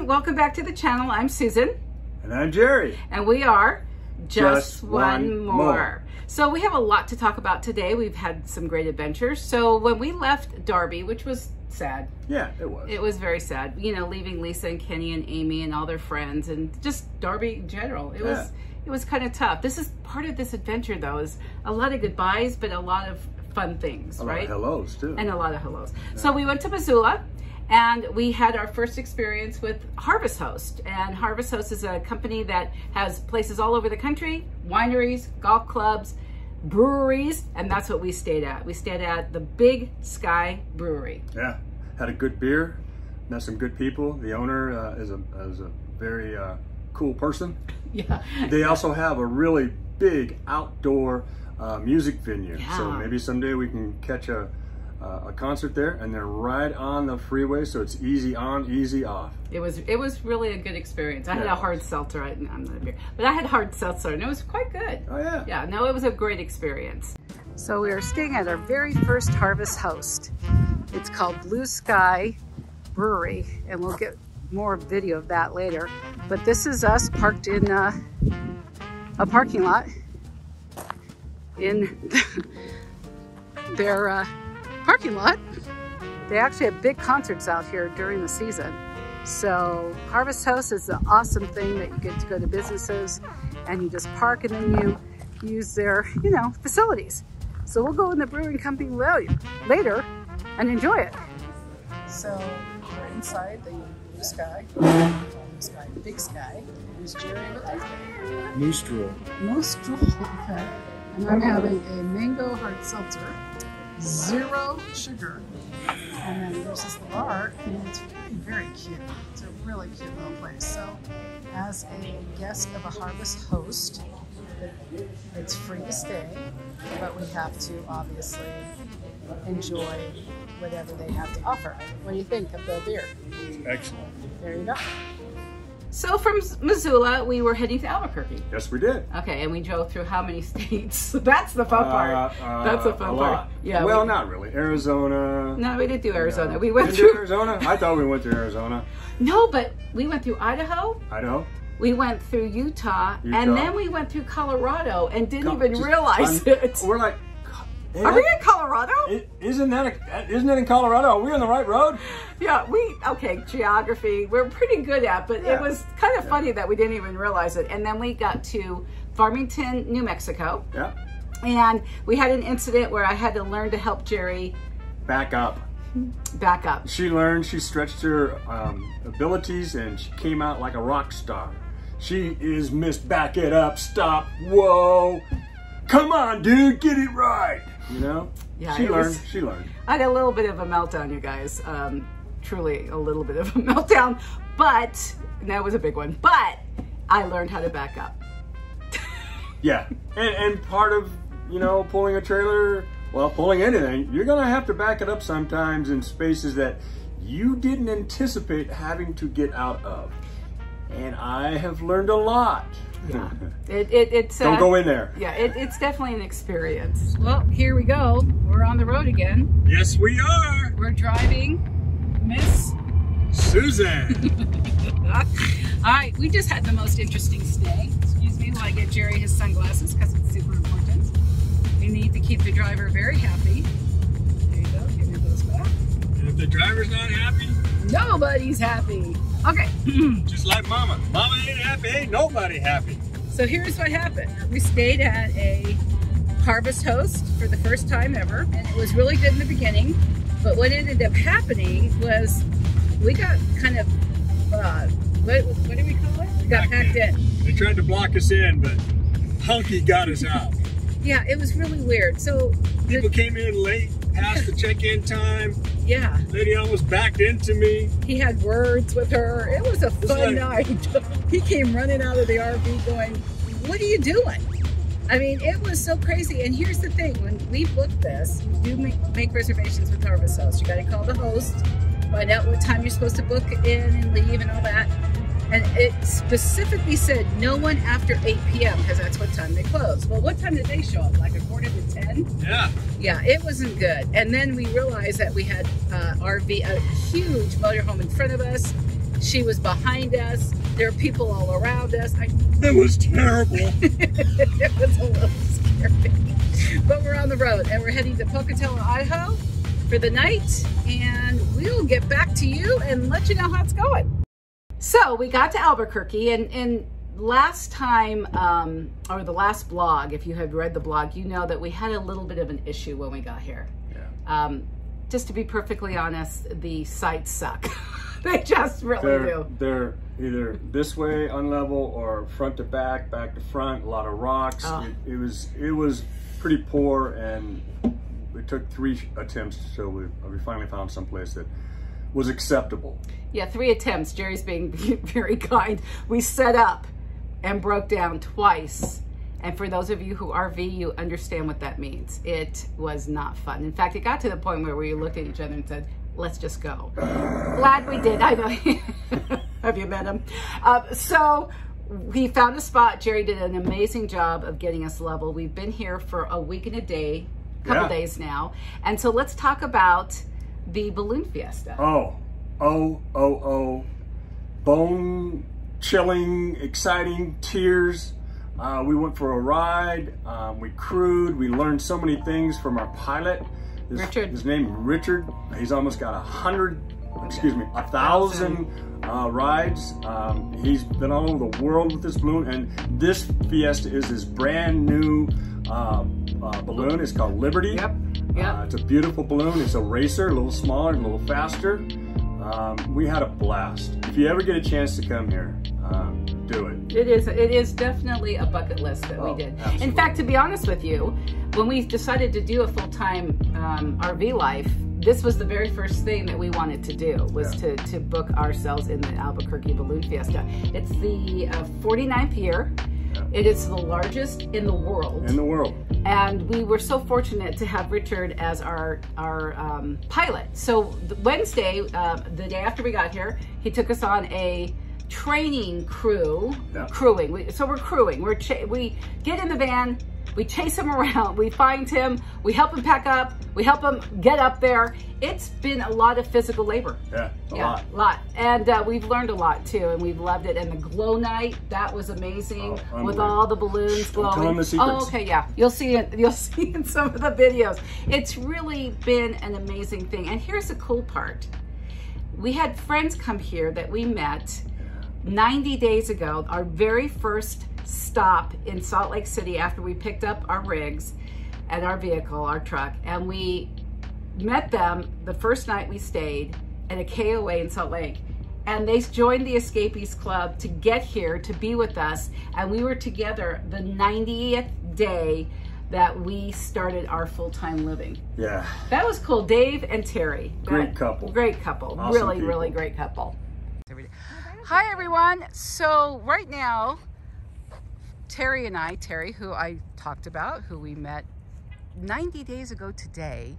welcome back to the channel. I'm Susan. And I'm Jerry. And we are Just One More. So we have a lot to talk about today. We've had some great adventures. So when we left Darby, which was sad. Yeah, it was. It was very sad. You know, leaving Lisa and Kenny and Amy and all their friends and just Darby in general. It was kind of tough. This is part of this adventure though, is a lot of goodbyes, but a lot of fun things, right? A lot of hellos too. And a lot of hellos. Yeah. So we went to Missoula. And we had our first experience with Harvest Host. And Harvest Host is a company that has places all over the country, wineries, golf clubs, breweries, and that's what we stayed at. We stayed at the Big Sky Brewery. Yeah, had a good beer, met some good people. The owner is a very cool person. Yeah. They also have a really big outdoor music venue. Yeah. So maybe someday we can catch a concert there, and they're right on the freeway, so it's easy on, easy off. It was really a good experience. I had a hard seltzer, I'm not a beer, but I had hard seltzer, and it was quite good. Oh yeah. Yeah, no, it was a great experience. So we are staying at our very first Harvest Host. It's called Blue Sky Brewery, and we'll get more video of that later. But this is us parked in a parking lot in their parking lot. They actually have big concerts out here during the season. So Harvest Host is an awesome thing that you get to go to businesses and you just park and then you use their, facilities. So we'll go in the brewing company later and enjoy it. So we're inside the Blue Sky, Big Sky. There's Jerry with us. Moose drool. Moose drool, okay. And I'm having a mango hard seltzer. 0 sugar. And then there's this bar, and it's very cute. It's a really cute little place. So as a guest of a Harvest Host, it's free to stay, but we have to obviously enjoy whatever they have to offer. What do you think of the beer? Excellent. There you go. So from Missoula, we were heading to Albuquerque. Yes, we did. Okay, and we drove through how many states? That's the fun part. That's the fun part. Lot. Yeah. Well, not really. Arizona. No, we didn't do Arizona. No. We went Didn't through do Arizona. I thought we went to Arizona. No, but we went through Idaho. Idaho. We went through Utah, and then we went through Colorado and didn't even realize it. We're like, are we in Colorado? Isn't that in Colorado? Are we on the right road? Yeah, okay, geography, we're pretty good at, but it was kind of funny that we didn't even realize it. And then we got to Farmington, New Mexico. Yeah. And we had an incident where I had to learn to help Jerry back up. Back up. She learned, she stretched her abilities, and she came out like a rock star. She is Miss Back It Up, Stop, Whoa. Come on, dude, get it right. Yeah, she learned. I had a little bit of a meltdown, you guys. Truly a little bit of a meltdown, but that was a big one. But I learned how to back up. Yeah, and part of, pulling a trailer, well, pulling anything, you're gonna have to back it up sometimes in spaces that you didn't anticipate having to get out of. And I have learned a lot. Yeah, it's don't go in there. Yeah, it's definitely an experience. Well, here we go. We're on the road again. Yes, we are. We're driving Miss Susan. All right, we just had the most interesting stay. Excuse me while I get Jerry his sunglasses because it's super important. We need to keep the driver very happy. There you go. Give me those back. And if the driver's not happy, nobody's happy. Okay. Just like Mama. Mama ain't happy, ain't nobody happy. So here's what happened. We stayed at a Harvest Host for the first time ever, and it was really good in the beginning. But what ended up happening was we got kind of, what do we call it? We got packed in. They tried to block us in, but Hunky got us out. Yeah, it was really weird. So people came in late, past the check-in time. Yeah. Lady almost backed into me. He had words with her. It was a fun night. He came running out of the RV going, what are you doing? I mean, it was so crazy. And here's the thing, when we booked this, you do make reservations with Harvest Host. You got to call the host, find out what time you're supposed to book in and leave and all that. And it specifically said no one after 8 p.m. because that's what time they close. Well, what time did they show up? Like a quarter to 10? Yeah. Yeah, it wasn't good. And then we realized that we had a huge motorhome in front of us. She was behind us. There were people all around us. It was terrible. It was a little scary. But we're on the road and we're heading to Pocatello, Idaho for the night. And we'll get back to you and let you know how it's going. So we got to Albuquerque, and last time, or the last blog, if you have read the blog, you know that we had a little bit of an issue when we got here. Yeah. Just to be perfectly honest, the sights suck. They just really do. They're either this way, unlevel, or front to back, back to front, a lot of rocks. Oh. It was pretty poor, and it took 3 attempts, so we finally found some place that was acceptable. Yeah, 3 attempts. Jerry's being very kind. We set up and broke down twice. And for those of you who RV, you understand what that means. It was not fun. In fact, it got to the point where we looked at each other and said, let's just go. Glad we did. I know. Have you met him? So we found a spot. Jerry did an amazing job of getting us level. We've been here for a week and a day, couple days now. And so let's talk about the balloon fiesta. Bone-chilling, exciting, tears. We went for a ride. We crewed. We learned so many things from our pilot. His name is Richard. He's almost got 1,000 rides. He's been all over the world with this balloon, and this Fiesta is his brand new balloon. It's called Liberty. Yep. It's a beautiful balloon. It's a racer, a little smaller, a little faster. We had a blast. If you ever get a chance to come here, do it. It is definitely a bucket list that we did. Absolutely. In fact, to be honest with you, when we decided to do a full-time RV life, this was the very first thing that we wanted to do, was to book ourselves in the Albuquerque Balloon Fiesta. It's the 49th year. It is the largest in the world. And we were so fortunate to have Richard as our pilot. So Wednesday, the day after we got here, he took us on a training crewing. So we're crewing. We get in the van, we chase him around, we find him, we help him pack up, we help him get up there. It's been a lot of physical labor. A lot. And we've learned a lot too, and we've loved it. And the glow night, that was amazing, with all the balloons glowing. Tell them the secrets. Oh, okay, yeah. You'll see in some of the videos. It's really been an amazing thing. And here's the cool part. We had friends come here that we met 90 days ago, our very first stop in Salt Lake City after we picked up our rigs and our vehicle, our truck, and we met them the first night we stayed at a KOA in Salt Lake. And they joined the Escapees Club to get here to be with us, and we were together the 90th day that we started our full-time living. Yeah. That was cool. Dave and Terry. Great couple. Great couple. Awesome really great couple. Hi everyone. So right now, Terry and I, who I talked about, who we met 90 days ago today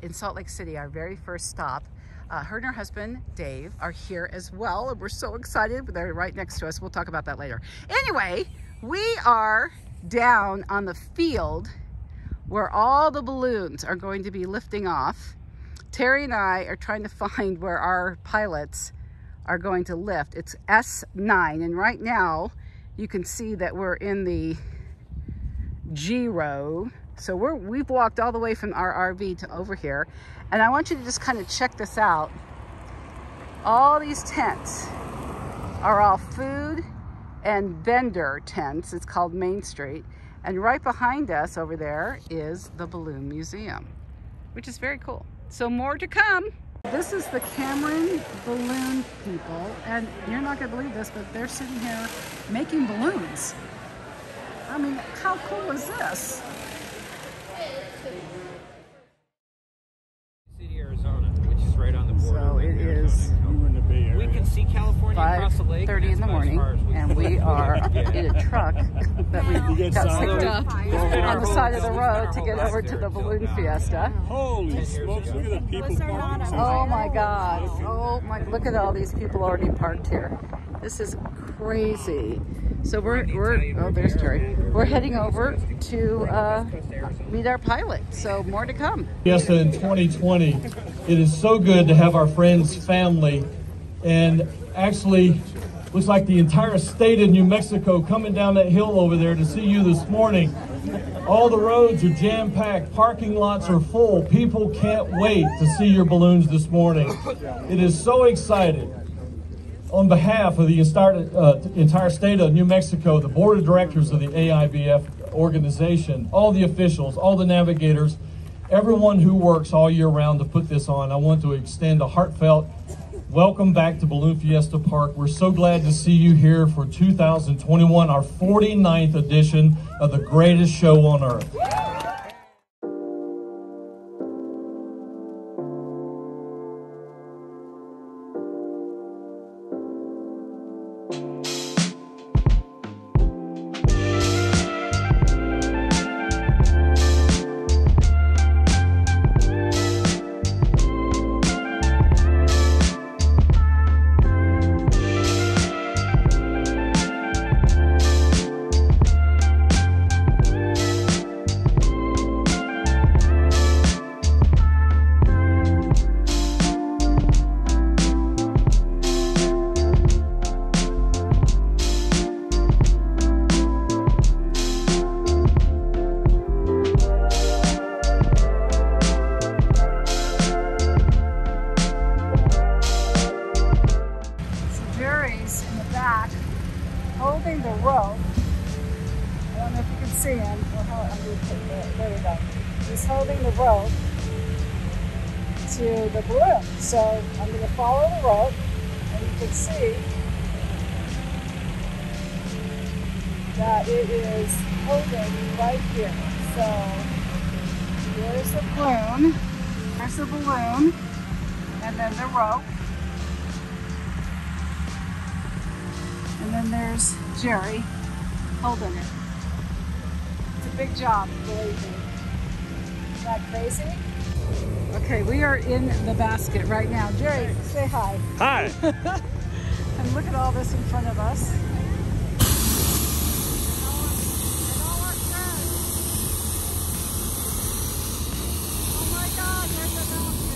in Salt Lake City, our very first stop. Her and her husband, Dave, are here as well, and we're so excited. They're right next to us. We'll talk about that later. Anyway, we are down on the field where all the balloons are going to be lifting off. Terry and I are trying to find where our pilots are going to lift. It's S9, and right now you can see that we're in the G row. So we've walked all the way from our RV to over here, and I want you to just kind of check this out. All these tents are all food and vendor tents. It's called Main Street, and right behind us over there is the Balloon Museum, which is very cool. So more to come. This is the Cameron Balloon people, and you're not gonna believe this, but they're sitting here making balloons. I mean, how cool is this? City, Arizona, which is right on the border. So it is we can see California across the lake. 5:30 in the morning, and we are in a truck that we got picked up on the side of the road to get over to the Balloon Fiesta. Holy smokes, look at the people parked. Oh my God. Oh my, look at all these people already parked here. This is crazy. So we're oh, there's Terry. We're heading over to meet our pilot. So more to come. Fiesta in 2020. It is so good to have our friends, family, and Actually, looks like the entire state of New Mexico coming down that hill over there to see you this morning. All the roads are jam-packed, parking lots are full. People can't wait to see your balloons this morning. It is so exciting. On behalf of the entire state of New Mexico, the board of directors of the AIBF organization, all the officials, all the navigators, everyone who works all year round to put this on, I want to extend a heartfelt welcome back to Balloon Fiesta Park. We're so glad to see you here for 2021, our 49th edition of the greatest show on earth. Holding the rope. I don't know if you can see him. There we go. He's holding the rope to the balloon. So I'm going to follow the rope, and you can see that it is holding right here. So here's the balloon. There's the balloon, and then the rope. And then there's Jerry holding it. It's a big job, believe me. Isn't that crazy? Okay, we are in the basket right now. Jerry, say hi. Hi. And look at all this in front of us. Oh my God, there's a basket.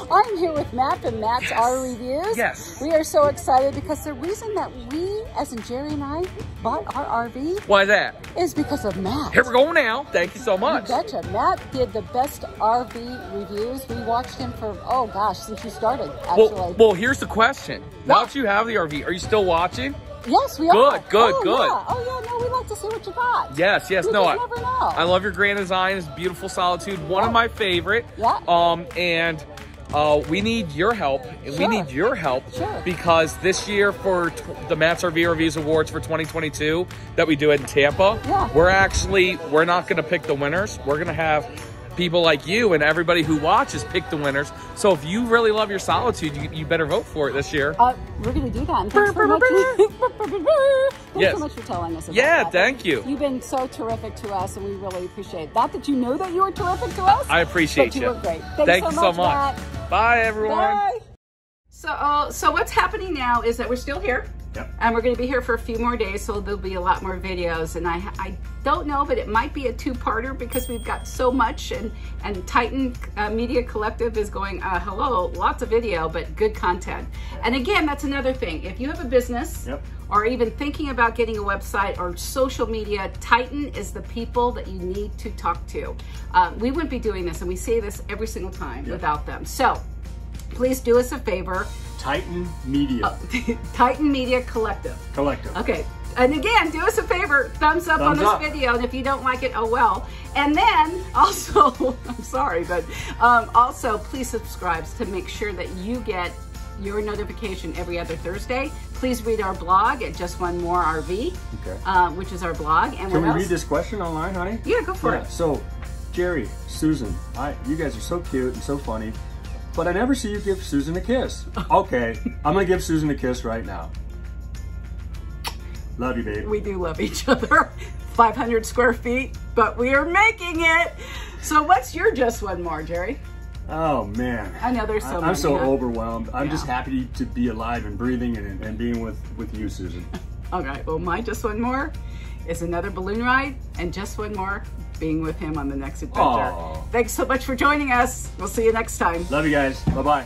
I'm here with Matt from Matt's Our Reviews. Yes. We are so excited because the reason that we as in Jerry and I bought our RV? Why that? Is because of Matt. Here we go now. Thank you so much. You betcha. Matt did the best RV reviews. We watched him for, oh gosh, since you started, actually. Well, here's the question. Now that you have the RV, are you still watching? Yes, we are. Good. Yeah. Oh, yeah, no, we like to see what you got. Yes. You No, just never know. I love your grand design. It's beautiful solitude. One of my favorite. Yeah. And we need your help. Sure. We need your help because this year for the Matt's RV Reviews Awards for 2022 that we do in Tampa, we're not going to pick the winners. We're going to have people like you and everybody who watches pick the winners. So if you really love your solitude, you better vote for it this year. We're going to do that. And thanks so much. Thanks so much for telling us about that. Thank you. You've been so terrific to us, and we really appreciate it. Not that you know that you were terrific to us. I appreciate you. But you were great. Thank you so much. Matt. Bye, everyone. Bye. So what's happening now is that we're still here. Yep. And we're going to be here for a few more days, so there'll be a lot more videos. And I don't know, but it might be a two-parter because we've got so much. And Titan Media Collective is going, hello, lots of video, but good content. And again, that's another thing. If you have a business or even thinking about getting a website or social media, Titan is the people that you need to talk to. We wouldn't be doing this, and we say this every single time without them. So please do us a favor. Titan Media. Titan Media Collective. Okay. And again, do us a favor, thumbs up on this video. And if you don't like it, oh well. And then also, I'm sorry, but also please subscribe to make sure that you get your notification every other Thursday. Please read our blog at Just One More RV, which is our blog. And can we read this question online, honey? Yeah, go for it. So, Jerry, Susan, you guys are so cute and so funny. But I never see you give Susan a kiss. Okay, I'm gonna give Susan a kiss right now. Love you, babe. We do love each other. 500 square feet, but we are making it. So what's your Just One More, Jerry? Oh man. I know there's so many. I'm so overwhelmed. I'm just happy to be alive and breathing and being with you, Susan. Okay, well my Just One More is another balloon ride and Just One More being with him on the next adventure. Thanks so much for joining us. We'll see you next time. Love you guys. Bye-bye.